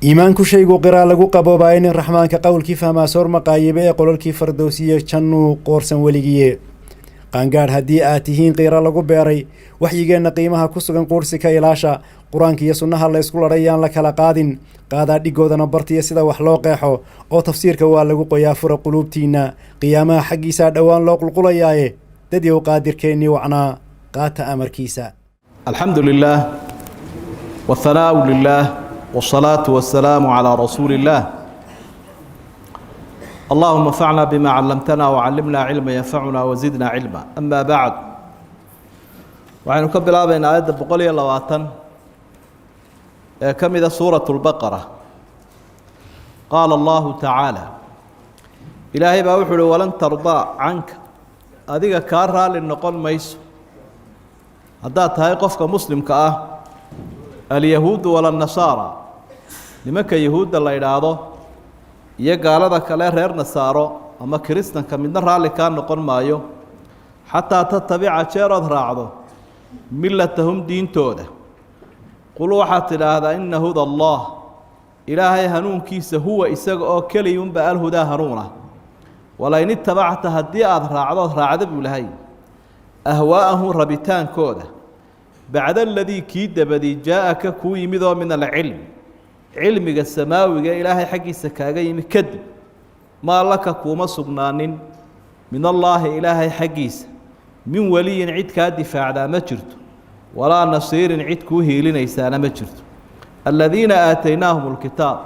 iimaanku shaygu qiraa lagu qaboobaa in raxmaanka qowlkii fahmaa soor maqaayibe ee qololkii fardowsiye jannuu qoorsan weligiye qaangaadh haddii aad tihiin qiira lagu beeray waxyigeenna qiimaha ku sugan quursi ka ilaasha qur-aanka iyo sunnaha la ysku ladhay yaan la kala qaadin qaadaa dhigoodana bartiya sida wax loo qeexo oo tafsiirka waa lagu qoyaa fura quluubtiinna qiyaamaha xaggiisaa dhowaan loo qulqulayaaye dadyow qaadirkeennii wacnaa qaata amarkiisa. الحمد لله والثناء لله والصلاة والسلام على رسول الله اللهم انفعنا بما علمتنا وعلمنا علما ينفعنا وزدنا علما أما بعد وعن كبلا بين آيات بقولي اللواتن كم إذا سورة البقرة قال الله تعالى إلهي بأوحل ولن ترضى عنك هذه كارها للنقل ميسو haddaad tahay qofka muslimka ah alyahuudu walannasaara nimanka yahuudda la idhaahdo iyo gaalada kale reer nasaaro ama kiristanka midna raalli kaa noqon maayo xataa tatabica jeerood raacdo millatahum diintooda qul waxaad tidhaahdaa ina huda allah ilaahay hanuunkiisa huwa isaga oo keliyunba alhudaa hanuuna walain itabacta haddii aada raacdood raacda buu lahay ahwaa'ahu rabitaankooda bacda aladii kii dabadii jaa-aka kuu yimid oo min alcilm cilmiga samaawiga ilaahay xaggiisa kaaga yimid kadib maa laka kuuma sugnaanin min allaahi ilaahay xaggiisa min weliyin cid kaa difaacdaa ma jirto walaa nasiirin cid kuu hiilinaysaana ma jirto aladiina aataynaahum alkitaab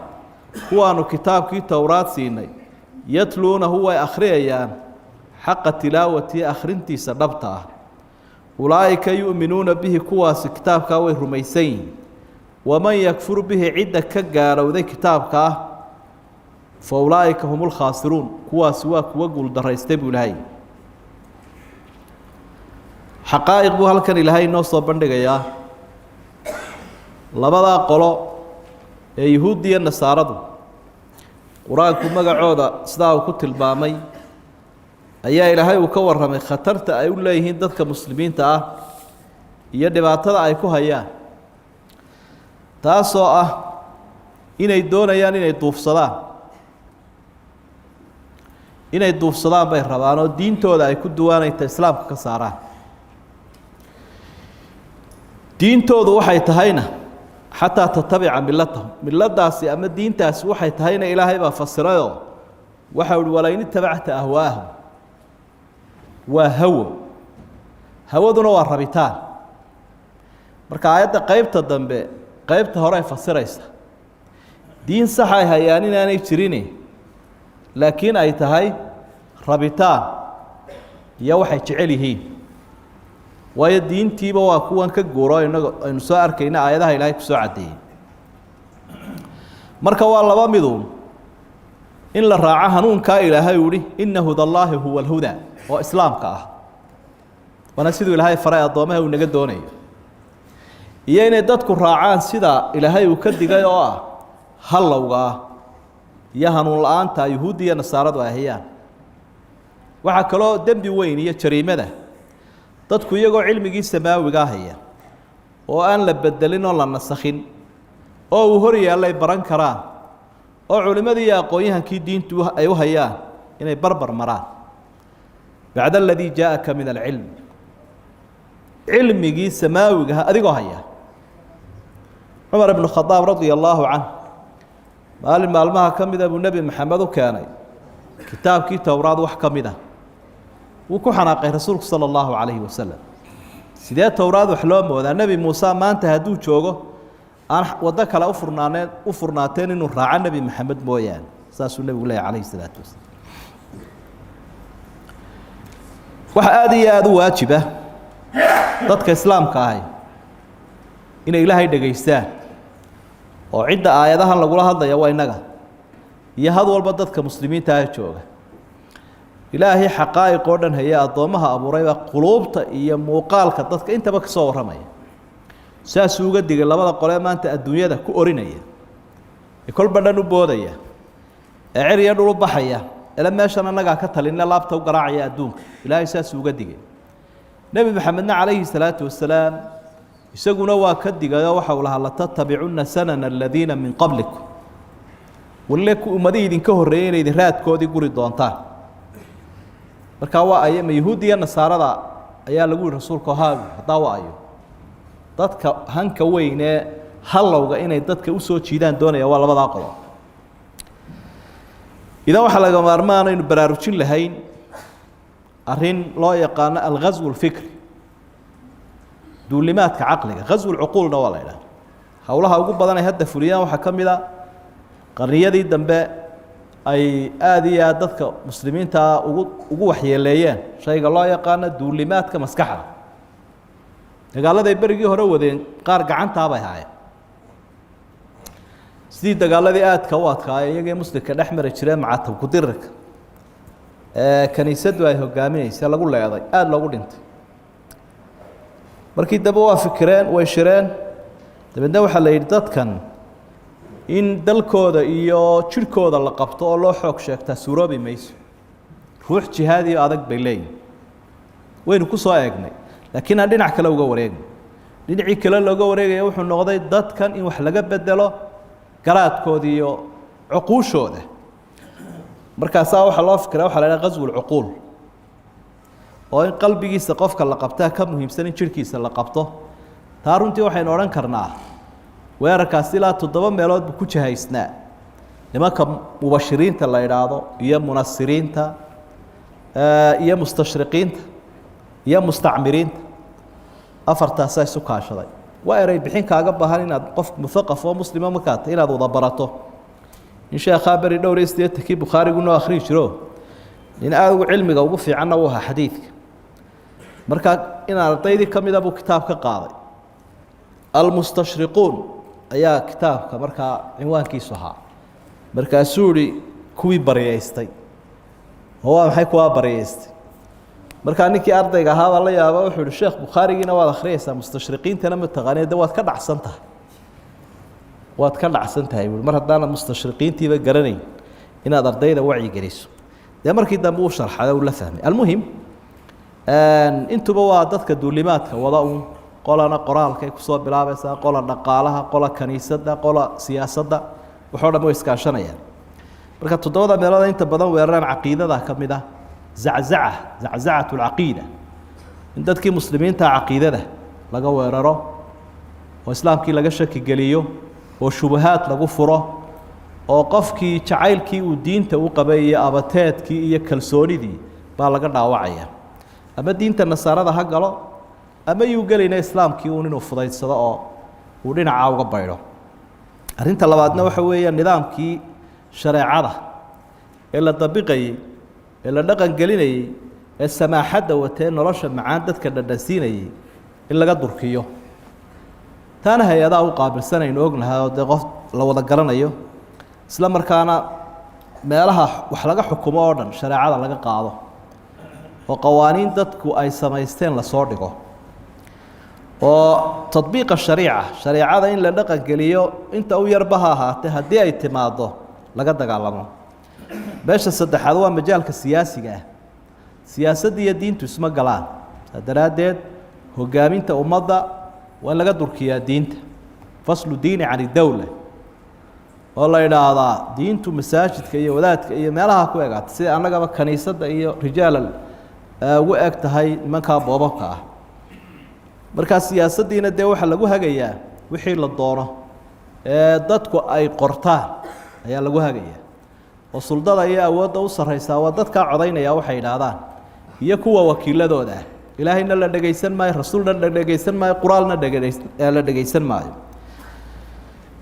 kuwaanu kitaabkii towraad siinay yatluunahu way akhriyayaan xaqa tilaawatii akhrintiisa dhabta ah ulaa'ika yu'minuuna bihi kuwaasi kitaabkaa way rumaysan yihiin waman yakfur bihi cidda ka gaalowday kitaabka ah fa ulaa'ika hum lkhaasiruun kuwaasi waa kuwa guuldaraystay buu ilaahay xaqaa'iq buu halkan ilaahay inoo soo bandhigayaa labadaa qolo ee yuhuudda iyo nasaaradu qur-aanku magacooda sidaa uu ku tilmaamay ayaa ilaahay uu ka warramay khatarta ay u leeyihiin dadka muslimiinta ah iyo dhibaatada ay ku hayaan taasoo ah inay doonayaan inay duufsadaan bay rabaan oo diintooda ay ku duwaanayta islaamka ka saaraan diintoodu waxay tahayna xataa tatabica millatahum milladaasi ama diintaasi waxay tahayna ilaahay baa fasirayoo waxa uhi walain itabacta ahwaahum waa hawaduna waa rabitaan marka aayadda qaybta dambe qaybta hore ay fasiraysa diin sax ay hayaan inaanay jirin laakiin ay tahay rabitaan iyo waxay jecel yihiin waayo diintiiba waa kuwan ka guuro inaga aynu soo arkayna aayadaha ilaahay ku soo caddeeyey marka waa laba miduun in la raaco hanuunkaa ilaahay uu ihi ina hudallaahi huwa alhudaa oo islaamka ah waana siduu ilaahay faray addoomaha uu naga doonayo iyo inay dadku raacaan sida ilaahay uu ka digay oo ah hallowga ah iyo hanuun la-aanta yuhuudda iyo nasaaradu ay hayaan waxaa kaloo dembi weyn iyo jariimada dadku iyagoo cilmigii samaawigaa haya oo aan la bedelin oo la nasakhin oo uu hor yaallay baran karaan oo culimmadii iyo aqoon-yahankii diintu ay u hayaan inay barbar maraan bacda aladii jaa-aka min alcilm cilmigii samaawigaha adigoo haya cumar ibnu khadaab radia allaahu canh maalin maalmaha ka mida buu nebi maxamed u keenay kitaabkii towraad wax ka mid ah wuu ku xanaaqay rasuulku sala allahu calayhi wasalam sidee towraad wax loo moodaa nebi muuse maanta hadduu joogo aan waddo kale u furnaateen inuu raaco nebi maxamed mooyaane saasuu nebigu leeyahy calayhi salaatu wasalaam waxa aada iyo aada u waajiba dadka islaamka ahi inay ilaahay dhegaystaan oo cidda aayadahan lagula hadlaya waa innaga iyo had walba dadka muslimiinta ah jooga ilaahay xaqaa'iq oo dhan haya addoommaha abuuraybaa quluubta iyo muuqaalka dadka intaba ka soo warramaya saasuu uga digay labada qolee maanta adduunyada ku orinaya ee kolba dhan u boodaya ee cer iyo dhul u baxaya ila meeshan annagaa ka talinna laabta u garaacaya adduunka ilaahay saasuu uga digay nebi maxamedna calayhi salaatu wasalaam isaguna waa ka digayoo waxa uu lahaa latattabicunna sanana aladiina min qablikum walle ku ummadii idinka horreeyay inay idin raadkoodii guri doontaan markaa waa ay ma yahuudiya nasaarada ayaa lagu yiri rasuulka haabi hadaa waa ayo dadka hanka weyn ee halowga inay dadka u soo jiidaan doonaya waa labada qodob idan waxa laga maarmaan inuu baraarujin lahayn arrin loo yaqaan al-ghazw al-fikri duulimaadka aqliga ghazw al-uqulna waa la yiraahdaa hawlaha ugu badan ee hadda fuliyaan waxa kamida qarniyadii dambe ay aad iyo aad dadka muslimiinta ugu waxyeeleeyeen shayga loo yaqaan duulimaadka maskaxda dagaaladii berigii hore wadeen qaar gacanta bay haayeen sidii dagaaladii aadka u adkaayay iyaga muslimka dhexmari jireen macatab ku dirka kaniisadu ay hogaaminaysa lagu leeday aad loogu dhintay markii daba waa fikireen way shireen dabadna waxa la yidhi dadkan in dalkooda iyo jirkooda la qabto oo loo xoog sheegtaa suuroobi mayso ruux jihaadi adag bay leeyihiin waynu ku soo eegnay laakiin aan dhinac kale uga wareegno dhinacii kale looga wareegaya wuxuu noqday dadkan in wax laga bedelo garaadkooda iyo cuquushooda markaasaa waxaa loo fikiraa waxaa la yidhaha ghazw al-uquul oo in qalbigiisa qofka la qabtaa ka muhiimsan in jirkiisa la qabto taa runtii waxaynu odhan karnaa weerarkaasi ilaa 7 meelood buu ku jahaysnaa nimanka mubashiriinta la yidhaahdo iyo munasiriinta iyo mustashriqiinta iyo mustacmiriinta afartaasaa isu kaashaday waa eray bixin kaaga baahan inaad qof muthaqaf oo muslima markaad inaad wada barato in sheekha bari dhowraysteedkii bukhaarigu noo akhri jiro in aad ugu cilmiga ugu fiicanna uu ahaa xadiidka marka in ardaydii kamida buu kitaab ka qaaday المستشرقون ayaa kitaabka markaa cinwaankiisu ahaa markaasuu yidhi kuwii baryeystay oo waa maxay kuwaa baryeystay markaa ninkii ardayga ahaa baa la yaaba wuxuu yidhi sheekh bukhaarigiina waad akhriyaysaa mustashriqiintana ma taqaanid de waad ka dhacsan tahay buui mar haddaanad mustashriqiintiiba garanayn inaad ardayda wacyi geliso dee markii dambe uu sharxada uu la fahmay almuhim intuba waa dadka duulimaadka wada un qolana qoraalkay kusoo bilaabaysaa qola dhaqaalaha qola kaniisadda qola siyaasadda waxoo dhan way iskaashanayaan marka 7 meelood inta badan weeraraan caqiidada ka mid ah zaczacatu alcaqiida in dadkii muslimiinta caqiidada laga weeraro oo islaamkii laga shaki geliyo oo shubahaad lagu furo oo qofkii jacaylkii uu diinta u qabay iyo abateedkii iyo kalsoonidii baa laga dhaawacaya ama diinta nasaarada ha galo ama yuu gelayna islaamkii uu inuu fudaydsado oo uu dhinaca uga baydho arrinta labaadna waxa weeye nidaamkii shareecada ee la dabiqayay ee la dhaqan gelinayay ee samaaxadda watee nolosha macaan dadka dhadhansiinayay in laga durkiyo taana hay-adaha u qaabilsanaynu ognahay oo dee qof la wada garanayo isla markaana meelaha wax laga xukumo oo dhan shareecada laga qaado oo qawaaniin dadku ay samaysteen lasoo dhigo oo tadbiiqa shariicada in la dhaqan geliyo inta u yarba ha ahaatee haddii ay timaado laga dagaalamo meesha saddexaad waa majaalka siyaasiga ah siyaasadda iyo diintu isma galaan daraaddeed hogaaminta ummadda waa in laga durkiyaa diinta faslu diini can idowla oo la yidhaahdaa diintu masaajidka iyo wadaadka iyo meelaha ku egaata sida annagaba kaniisadda iyo rijaalal ugu eg tahay nimankaa boobabka ah markaa siyaasaddiina dee waxaa lagu hagayaa wixii la doono ee dadku ay qortaan ayaa lagu hagayaa oo suldada iyo awoodda u sarraysaa waa dadkaa codaynaya waxay yidhaahdaan iyo kuwa wakiiladooda ah ilaahayna la dhegaysan maayo rasuulna la dhegaysan maayo qur-aanna la dhegaysan maayo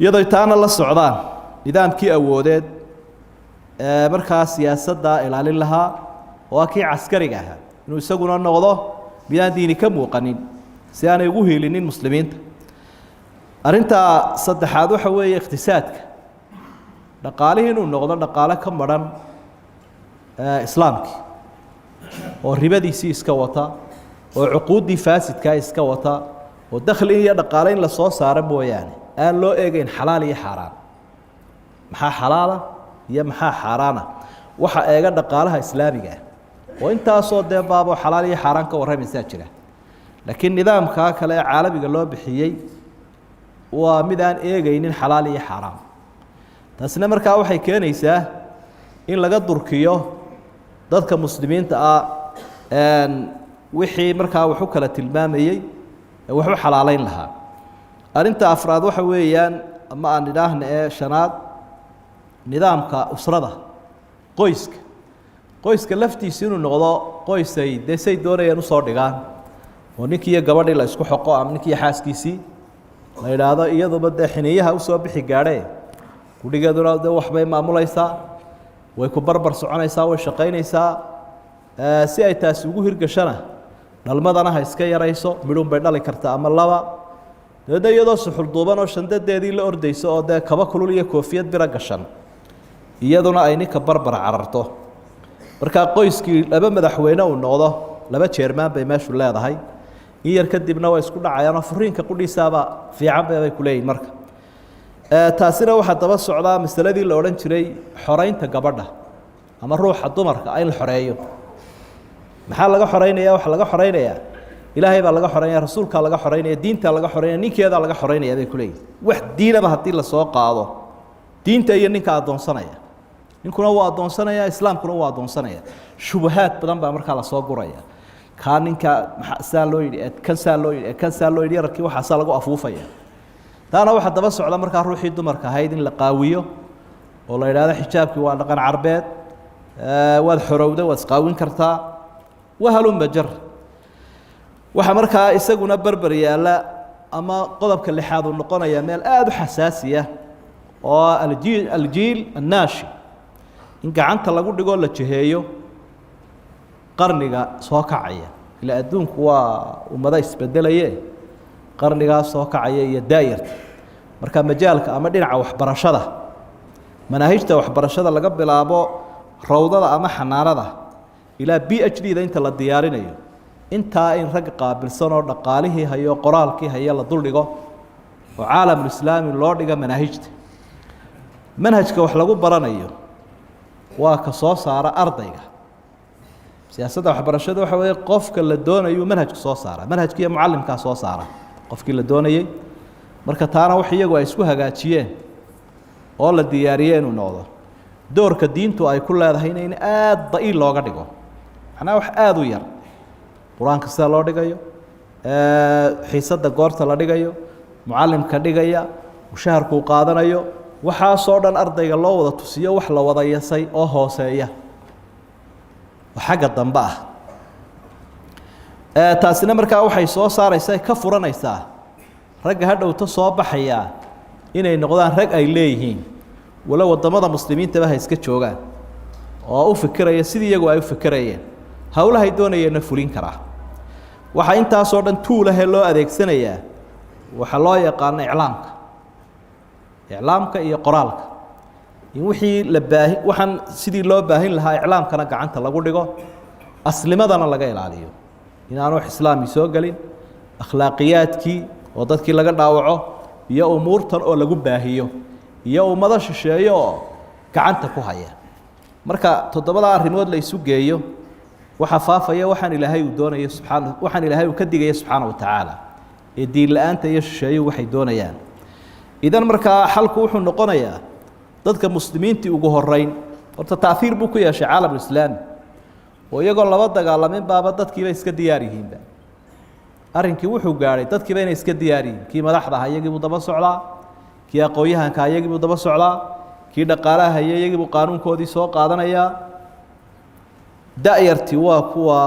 iyadoo taana la socdaan nidaamkii awoodeed ee markaa siyaasadda ilaalin lahaa waa kii caskariga ahaa inuu isaguna noqdo midaan diini ka muuqanin si aanay ugu hiilinin muslimiinta arrinta saddexaad waxa weeye iqtisaadka dhaqaalihii inuu noqdo dhaqaale ka maran islaamkii oo ribadiisii iska wata oo cuquuddii faasidkaa iska wata oo dakhli iyo dhaqaale in la soo saaro mooyaane aan loo eegayn xalaal iyo xaaraan maxaa xalaala iyo maxaa xaaraana waxa eega dhaqaalaha islaamiga ah oo intaasoo dee baabo xalaal iyo xaaraan ka warramaysaa jira laakiin nidaamkaa kale ee caalamiga loo bixiyey waa mid aan eegaynin xalaal iyo xaaraam taasina markaa waxay keenaysaa in laga durkiyo dadka muslimiinta ah wixii markaa wax u kala tilmaamayey wax u xalaalayn lahaa arinta afraad waxa weeyaan ama aan idhaahna ee shanaad nidaamka usrada qoyska laftiisa inuu noqdo qoysay desay doonayaan usoo dhigaan oo ninkii iyo gabadhii la isku xoqo ama ninkii xaaskiisii la yidhaahdo iyaduba dee xiniyaha usoo bixi gaadhee gudhigeeduna de waxbay maamulaysaa way ku barbar soconaysaa way shaqaynaysaa si ay taasi ugu hirgashana dhalmadana ha iska yarayso midhuun bay dhali kartaa ama laba dabeedna iyadoo suxulduuban oo shandadeedii la ordayso oo dee kaba kulul iyo koofiyad bira gashan iyaduna ay ninka barbar cararto markaa qoyskii laba madaxweyne uu noqdo laba jeermaan bay meeshu leedahay in yar kadibna way isku dhacayaanoo furiinka qudhiisaaba fiican bay ku leeyihin marka taasina waxaa daba socdaa masaladii la odhan jiray xoraynta gabadha ama ruuxa dumarka in la xoreeyo maxaa laga xoreynaya waxa laga xoreynayaa ilaahay baa laga xoreynaya rasuulkaa laga xoreynaya diintaa laga xoreynaya ninkeedaa laga xoreynaya bay ku leeyihin wax diinaba haddii lasoo qaado diinta iyo ninka addoonsanaya ninkuna wuu addoonsanaya islaamkuna wuu addoonsanaya shubahaad badan baa markaa lasoo guraya kaa ninka saa loo yidhi kan saa loo yidhi kan saa loo yidhi yarkii waxaasaa lagu afuufaya taana waxaa daba socda markaa ruuxii dumarka ahayd in la qaawiyo oo la yidhahdo xijaabkii waa dhaqan carbeed waad xorowda waad isqaawin kartaa wahalumba jar waxaa markaa isaguna berber yaalla ama qodobka lixaad uu noqonaya meel aada u xasaasiya oo aljiil annaashi in gacanta lagu dhigoo la jiheeyo qarniga soo kacaya ila adduunku waa ummado isbedelaye qarnigaa soo kacaya iyo daayarta marka majaalka ama dhinaca waxbarashada manaahijta waxbarashada laga bilaabo rawdada ama xanaanada ilaa PhD da inta la diyaarinayo intaa in rag qaabilsan oo dhaqaalihii hayo qoraalkii hayo la duldhigo oo caalamul islaami loo dhiga manaahijta manhajka wax lagu baranayo waa ka soo saara ardayga siyaasadda waxbarashada waxa weeye qofka la doonayo manhajka soo saara manhajka iyo muallimka soo saara qofkii la doonayay marka taana wax iyagu ay isku hagaajiyeen oo la diyaariyeen uu noqdo doorka diintu ay ku leedahay in aad da'iil looga dhigo macnaha wax aada u yar qur-aanka sida loo dhigayo xiisadda goorta la dhigayo mucallimka dhigaya mushaharkuu qaadanayo waxaasoo dhan ardayga loo wada tusiyo wax la wada yasay oo hooseeya oo xagga dambe ah taasina markaa waxay soo saaraysaa ka furanaysaa ragga hadhowta soo baxaya inay noqdaan rag ay leeyihiin wala wadamada muslimiintaba ha iska joogaan oo u fikiraya sidii iyagu ay u fikirayeen hawlahay doonayeenna fulin karaa waxaa intaasoo dhan tuulahe loo adeegsanayaa waxaa loo yaqaano iclaamka iyo qoraalka in wixii la waxaan sidii loo baahin lahaa iclaamkana gacanta lagu dhigo aslimadana laga ilaaliyo inaanu wax islaami soo gelin akhlaaqiyaadkii oo dadkii laga dhaawaco iyo umuurtan oo lagu baahiyo iyo ummado shisheeyo oo gacanta ku haya marka toddobada arrimood la isu geeyo waxa faafaya waxaan ilaahay uu doonayo waxaan ilaahay uu ka digaya subxaanahu wa tacaala ee diin la-aanta iyo shisheeyo waxay doonayaan idan markaa xalku wuxuu noqonayaa dadka muslimiintii ugu horeyn horta taahiir buu ku yeeshay caalamul islaami oo iyagoo laba dagaalamin baaba dadkiiba iska diyaar yihiinba arrinkii wuxuu gaadhay dadkiiba inay iska diyaar yihiin kii madaxda aha iyagii buu daba socdaa kii aqoon-yahanka iyagii buu daba socdaa kii dhaqaalaha haya iyagii buu qaanuunkoodii soo qaadanayaa da'yartii waa kuwa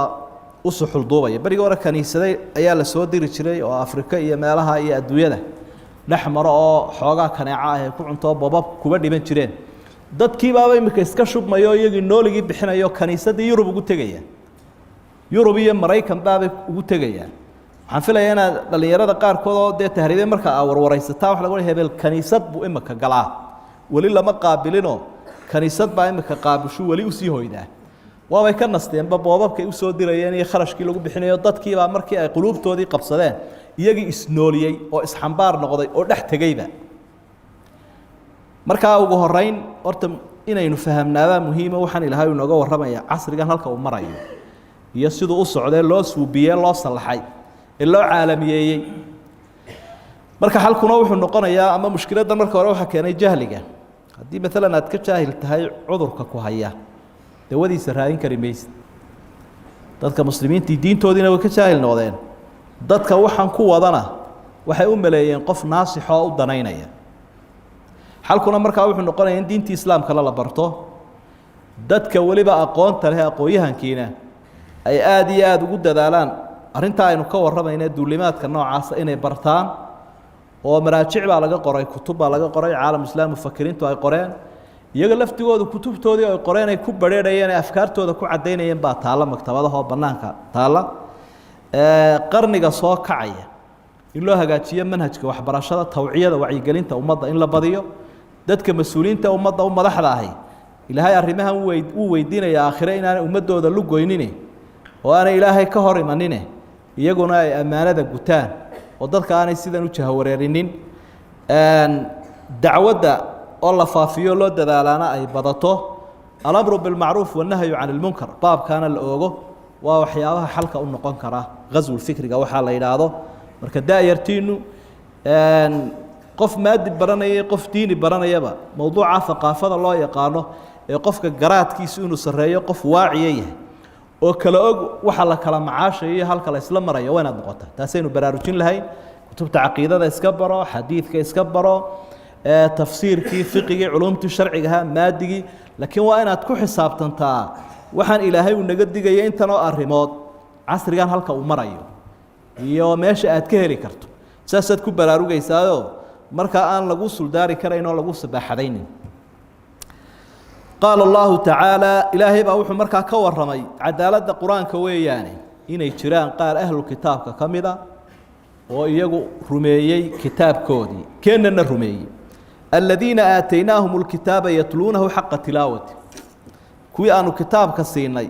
u suxul duubaya berigii hore kaniisaday ayaa la soo diri jiray oo afrika iyo meelaha iyo adduunyada dhex maro oo xoogaa kaneeca ah ay ku cuntoo bobab kuba dhiman jireen dadkii baaba imika iska shubmayo iyagii nooligii bixinayo kaniisadii yurub ugu tegaya yurub iyo maraykan baabay ugu tegayaan waxaan filayaa inaad dhallinyarada qaarkood oo dee tahriibe marka aa warwaraysataa waxa lagu hebel kaniisad buu imika galaa weli lama qaabilinoo kaniisad baa imika qaabishu weli usii hoydaa waabay ka nasteenba boobabkay usoo dirayeen iyo kharashkii lagu bixinayo dadkiibaa markii ay quluubtoodii qabsadeen iyagii isnooliyey oo isxambaar noqday oo dhex tegeyba markaa ugu horeyn horta inaynu fahamnaabaa muhiima waxaan ilaahay inooga warramaya casrigan halka uu marayo iyo siduu u socdee loo suubiyey loo sallaxay ee loo caalamiyeeyey marka xalkuna wuxuu noqonayaa ama mushkiladdan marka hore waxaa keenay jahliga haddii maalan aad ka jaahil tahay cudurka ku haya dawadiisa raadin kari maysid dadka muslimiintii diintoodiina way ka jaahil noqdeen dadka waxaan ku wadana waxay u maleeyeen qof naasix oo u danaynaya xalkuna markaa wuxuu noqonayaa in diintii islaamka la barto dadka weliba aqoonta leh aqoonyahankiina ay aad iyo aad ugu dadaalaan arrintaa aynu ka warramayna duulimaadka noocaasa inay bartaan oo maraajic baa laga qoray kutub baa laga qoray caalam islaam mufakiriintu ay qoreen iyaga laftigoodu kutubtoodii ay qoreen ay ku badheerayeen ay afkaartooda ku cadaynayeen baa taalla maktabadaha oo bannaanka taalla qarniga soo kacaya in loo hagaajiyo manhajka waxbarashada tawciyada wacyigelinta ummadda in la badiyo dadka mas-uuliyiinta ummadda u madaxda ahi ilaahay arrimahan uu weydiinaya aakhire inaanay ummadooda lugoynine oo aanay ilaahay ka hor imanine iyaguna ay ammaanada gutaan oo dadka aanay sidan u jahawareerinin dacwadda oo la faafiyo loo dadaalaana ay badato alamru bilmacruuf wannahyu can ilmunkar baabkaana la oogo waa waxyaabaha xalka u noqon kara ghaswul fikriga waxaa la yidhaahdo marka daayartiinu qof maadi baranaya qof diini baranayaba mowduuca thaqaafada loo yaqaano ee qofka garaadkiisu inuu sarreeyo qof waaciya yahay oo kala og waxa la kala macaashayo iyo halka la isla marayo waa inaad noqota taasaynu baraarujin lahayn kutubta caqiidada iska baro xadiidka iska baro tafsiirkii fiqigii culumtii sharcigaha maadigii laakiin waa inaad ku xisaabtantaa waxaan ilaahay uu naga digaya intanoo arrimood casrigan halka uu marayo iyo meesha aad ka heli karto saasaad ku baraarugaysaayoo markaa aan lagu suldaari karayn oo lagu sabaaxadaynin qaala allahu tacaala ilaahay baa wuxuu markaa ka warramay cadaaladda qur-aanka weeyaane inay jiraan qaar ahlu kitaabka ka mid a oo iyagu rumeeyey kitaabkoodii keennana rumeeyey aladiina aataynaahum lkitaaba yatluunahu xaqa tilaawati kuwii aanu kitaabka siinay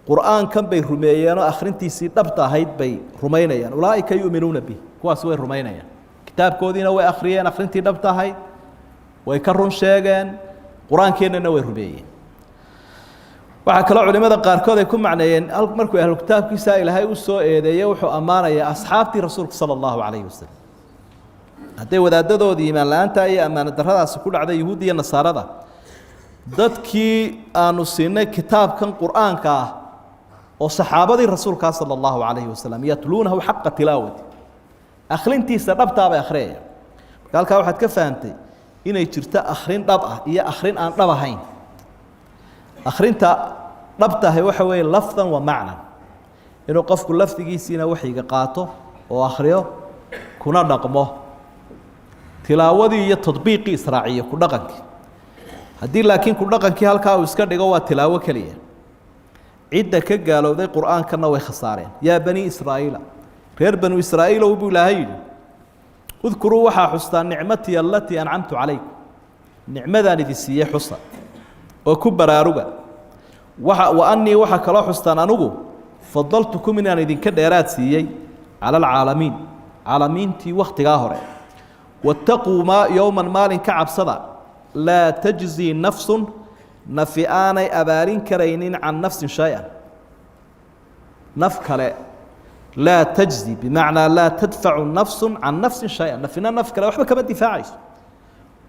qur'aankan bay rumeeyeenoo akhrintiisii dhabta ahayd bay rumaynayaan ulaa'ika yu'minuuna bih kuwaas way rumaynayaan kitaabkoodiina way akhriyeen akhrintii dhabta ahayd way ka run sheegeen qur-aankeennana way rumeeyeen waxaa kaloo culimada qaarkood ay ku macneeyeen markuu ahlu kitaabkiisa ilaahay u soo eedeeyey wuxuu ammaanayaa asxaabtii rasuulka sala allahu calayhi wasalam hadday wadaadadoodii iimaan la-aanta iyo ammaano darradaasi ku dhacday yuhuud iyo nasaarada dadkii aanu siinay kitaabkan qur'aanka ah oo saxaabadii rasuulkaa sala allahu calayhi wasalam yatluunahu xaqa tilaawati akhrintiisa dhabtaa bay akhriyayaan marka halkaa waxaad ka fahamtay inay jirto akhrin dhab ah iyo akhrin aan dhab ahayn akhrinta dhabtahay waxa weeye lafdan wa macnan inuu qofku lafdigiisiina waxyiga qaato oo akhriyo kuna dhaqmo tilaawadii iyo tadbiiqii israaciyo ku dhaqankii haddii laakiin ku dhaqankii halkaa uu iska dhigo waa tilaawo keliya cidda ka gaalowday qur'aankana way khasaareen yaa bani israa'iila reer banu israa'iilow buu ilaahay yidhi udkuruu waxaa xustaa nicmatii alatii ancamtu calaykum nicmadaan idin siiyey xusa oo ku baraaruga wa annii waxaa kaloo xustaan anugu fadaltukum inaan idinka dheeraad siiyey cala alcaalamiin caalamiintii wakhtigaa hore wattaquu yowman maalin ka cabsada laa tajzii nafsun nafi aanay abaalin karaynin can nafsin shay-an naf kale laa tajzi bimacnaa laa tadfacu nafsu can nafsin shay-an nafina naf kale waxba kama difaacayso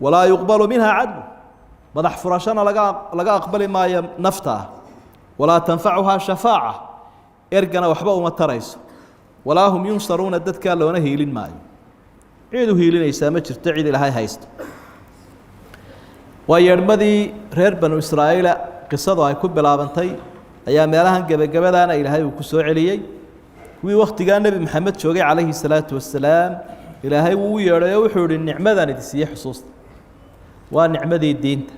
walaa yuqbalu minha cadlu madax furashana laga aqbali maayo naftaa walaa tanfacuhaa shafaaca ergana waxba uma tarayso walaa hum yunsaruuna dadkaa loona hiilin maayo cid u hiilinaysaa ma jirto cid ilaahay haysto waa yeedhmadii reer banu israa'iila qisadu ay ku bilaabantay ayaa meelahan gebagabadaana ilaahay uu ku soo celiyey kuwii wakhtigaa nebi maxamed joogay calayhi salaatu wasalaam ilaahay wuu u yeedhay oo wuxuu ihi nicmadaan idin siiyey xusuusta waa nicmadii diinta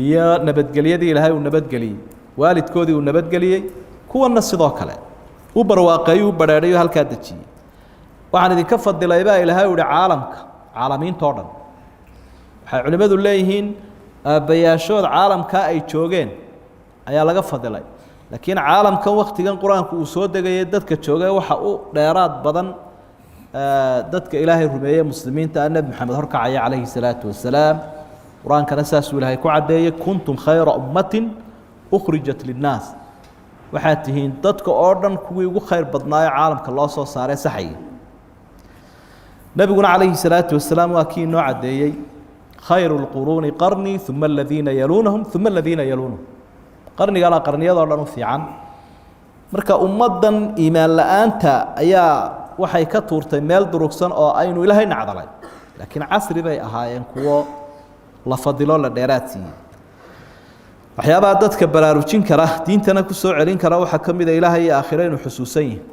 iyo nabadgelyadii ilaahay uu nabadgeliyey waalidkoodii uu nabadgeliyey kuwanna sidoo kale u barwaaqeeyuu u badheedhayo halkaa dejiyey waxaan idinka fadilay baa ilaahay u ihi caalamka caalamiintao dhan waxay culimmadu leeyihiin aabbayaashood caalamkaa ay joogeen ayaa laga fadilay laakiin caalamkan wakhtigan qur-aanku uu soo degayay dadka joogay waxa u dheeraad badan dadka ilaahay rumeeye muslimiinta ah nebi maxamed horkacaya calayhi salaatu wasalaam qur-aankana saasuu ilaahay ku caddeeyey kuntum khayra ummatin ukhrijat linnaas waxaad tihiin dadka oo dhan kuwii ugu khayr badnaayo caalamka loo soo saaree saxayay nebiguna calayhi salaatu wasalaam waa kii inoo caddeeyey khayru lquruuni qarnii uma aladiina yaluunahum uma aladiina yaluunahum qarnigana qarniyadoo dhan u fiican marka ummaddan iimaan la-aanta ayaa waxay ka tuurtay meel durugsan oo aynu ilaahay nacdalay laakiin casri bay ahaayeen kuwo la fadilo la dheeraad siiyey waxyaabaha dadka baraarujin kara diintana ku soo celin kara waxaa ka mid a ilaahay iyo aakhiro inuu xusuusan yihin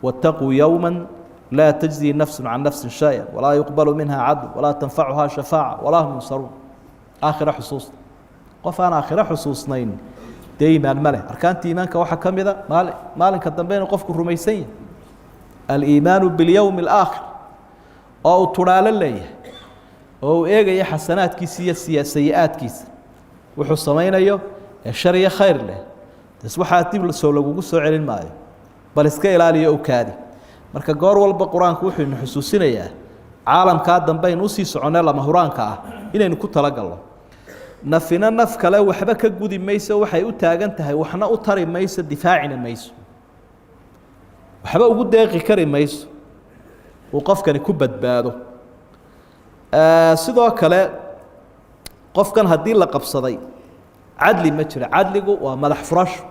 waataquu yowman laa tajzi nafsun can nafsin shay-an walaa yuqbalu minha cadl walaa tanfacuhaa shafaaca walaa hum yunsaruun aakhiro xusuusna qof aan aakhiro xusuusnayn dee iimaan ma leh arkaanta iimaanka waxaa ka mid a maalinka dambe inuu qofku rumaysan yahay aliimaanu biاlyowmi alaakhir oo uu tudhaalo leeyahay oo uu eegayo xasanaadkiisa iyo sayi-aadkiisa wuxuu samaynayo ee shar iyo khayr leh des waxaa dib soo lagugu soo celin maayo bal iska ilaaliyo kaadi marka goor walba qur-aanku wuxuu inu xusuusinayaa caalamkaa dambe aynu usii soconee lama huraanka ah inaynu ku talagalno nafina naf kale waxba ka gudi mayso waxay u taagan tahay waxna u tari mayso difaacina mayso waxba ugu deeqi kari mayso uu qofkani ku badbaado sidoo kale qofkan haddii la qabsaday cadli ma jiro cadligu waa madax furasho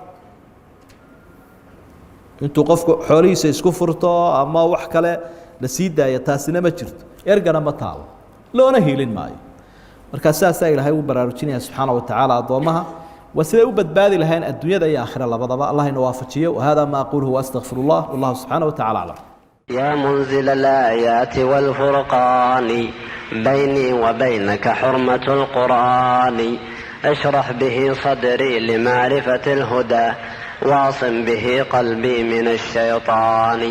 intuu qofku xoolihiisa isku furto ama wax kale la sii daayo taasina ma jirto ergana ma taalo loona hiilin maayo markaa saasaa ilaahay u baraarujinaya subxaana wa tacaala addoommaha waa siday u badbaadi lahayn adduunyada iyo aakhira labadaba allah ina waafajiyo wahada ma aquluhu waastaqfir allah wallahu subxaana wa tacala aclam يا منزل الآيات والفرقان بيني وبينك حرمة القرآن اشرح به صدري لمعرفة الهدى واعصم به قلبي من الشيطان